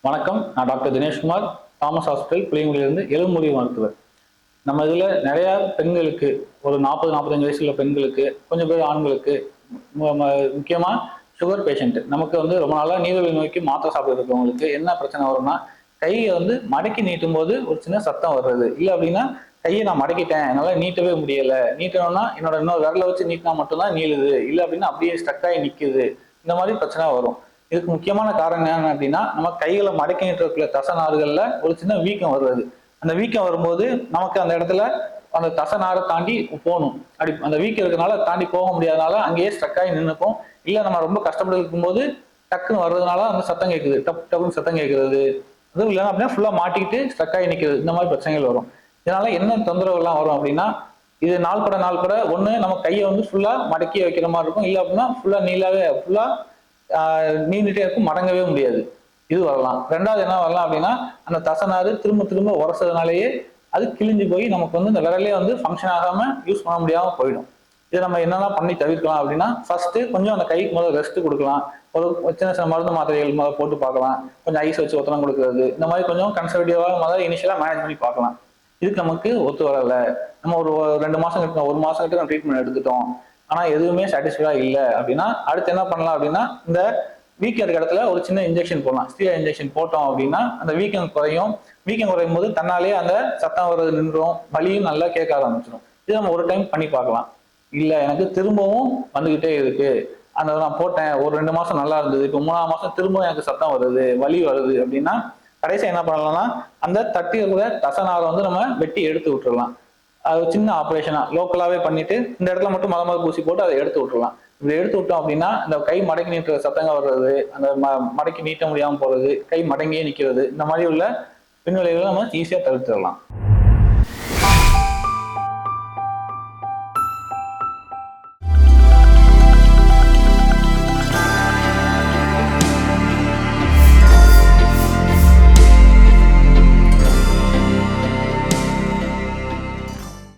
வணக்கம். நான் doctor Dineshkumar, Thomas hospital புளியங்குடியிலிருந்து எலும்பு முறிவு மருத்துவர். நம்ம இதில் நிறையா பெண்களுக்கு, ஒரு 40-45 வயசுள்ள பெண்களுக்கு, கொஞ்சம் பேர் ஆண்களுக்கு, முக்கியமாக சுகர் பேஷண்ட், நமக்கு ரொம்ப நாளாக நீரிழிவு நோய்க்கு மாத்திரை சாப்பிட்டு இருக்கவங்களுக்கு என்ன பிரச்சனை வரும்னா, கையை மடக்கி நீட்டும் போது ஒரு சின்ன சத்தம் வர்றது, இல்லை அப்படின்னா கையை நான் மடக்கிட்டேன், என்னால் நீட்டவே முடியலை, நீட்டணும்னா என்னோட இன்னொரு விரலை வச்சு நீட்டினா மட்டும்தான் நீளுது, இல்லை அப்படின்னா அப்படியே ஸ்டக்காகி நிற்குது, இந்த மாதிரி பிரச்சனை வரும். இதுக்கு முக்கியமான காரணம் என்ன அப்படின்னா, நம்ம கைகளை மடக்கிட்டு இருக்கிற தசநாறுகள்ல ஒரு சின்ன வீக்கம் வருது. அந்த வீக்கம் வரும்போது நமக்கு அந்த இடத்துல அந்த தசநாரை தாண்டி போகணும். அப்படி அந்த வீக்கம் இருக்கிறதுனால தாண்டி போக முடியாதனால அங்கேயே ஸ்ட்ரக்காகி நின்றுக்கும். இல்லை நம்ம ரொம்ப கஷ்டப்பட்டு இருக்கும்போது டக்குன்னு வர்றதுனால அந்த சத்தம் கேட்குது, டப் டப்புன்னு சத்தம் கேட்கறது, அதுவும் இல்லைன்னா அப்படின்னா ஃபுல்லாக மாட்டிக்கிட்டு ஸ்ட்ரக்காகி நிற்கிறது. இந்த மாதிரி பிரச்சனைகள் வரும். இதனால என்ன தொந்தரவுலாம் வரும் அப்படின்னா, இது நாள் பட ஒன்று நம்ம கையை ஃபுல்லா மடக்கி வைக்கிற மாதிரி இருக்கும், இல்லை அப்படின்னா ஃபுல்லா நீளாவே ஃபுல்லா நீண்டுட்டே இருக்கும், மடங்கவே முடியாது. இது வரலாம். ரெண்டாவது என்ன வரலாம் அப்படின்னா, அந்த தசநாறு திரும்ப திரும்ப உரசதுனாலேயே அது கிழிஞ்சு போய் நமக்கு இந்த விரலே ஃபங்க்ஷன் ஆகாம யூஸ் பண்ண முடியாம போயிடும். இதை நம்ம என்னெல்லாம் பண்ணி தவிர்க்கலாம் அப்படின்னா, ஃபர்ஸ்ட் கொஞ்சம் அந்த கைக்கு முதல்ல ரெஸ்ட் கொடுக்கலாம். ஒரு சின்ன சின்ன மருந்து மாத்திரைகள் முதல்ல போட்டு பார்க்கலாம். கொஞ்சம் ஐஸ் வச்சு ஒத்தனம் கொடுக்கறது, இந்த மாதிரி கொஞ்சம் கன்சர்வேட்டிவாக முதல்ல இனிஷியலா மேனேஜ் பண்ணி பார்க்கலாம். இதுக்கு நமக்கு ஒத்து வரல, நம்ம ஒரு 2 மாசம் கிட்ட 1 மாசம் கிட்ட நம்ம ட்ரீட்மெண்ட் எடுத்துட்டோம், ஆனா எதுவுமே சாட்டிஸ்ஃபைடா இல்லை அப்படின்னா, அடுத்து என்ன பண்ணலாம் அப்படின்னா, இந்த வீக்கம் இருக்க இடத்துல ஒரு சின்ன இன்ஜெக்ஷன் போடலாம். ஸ்டீராய்டு இன்ஜெக்ஷன் போட்டோம் அப்படின்னா அந்த வீக்கம் குறையும். வீக்கம் குறையும் போது தன்னாலே அந்த சத்தம் வர்றது நின்றும், வலியும் நல்லா கேட்க ஆரம்பிச்சிடும். இது நம்ம ஒரு டைம் பண்ணி பார்க்கலாம். இல்ல எனக்கு திரும்பவும் வந்துகிட்டே இருக்கு, அந்த நான் போட்டேன் ஒரு 2 மாசம் நல்லா இருந்தது, இப்போ 3ஆம் மாசம் திரும்பவும் எனக்கு சத்தம் வருது, வலி வருது அப்படின்னா, கடைசியா என்ன பண்ணலாம்னா, அந்த தட்டி இருக்கிற தசநாரை நம்ம வெட்டி எடுத்து விட்டுறலாம். அது சின்ன ஆப்ரேஷனா லோக்கலாவே பண்ணிட்டு இந்த இடத்துல மட்டும் மத பூசி போட்டு அதை எடுத்து விட்டுறலாம். இப்படி எடுத்து விட்டோம் அப்படின்னா, இந்த கை மடக்கி நீட்டுற சத்தங்க வர்றது, அந்த மடக்கி நீட்ட முடியாம போறது, கை மடங்கியே நிக்கிறது, இந்த மாதிரி உள்ள பின்விளைவுகளை நம்ம ஈஸியா தவிர்த்துடலாம்.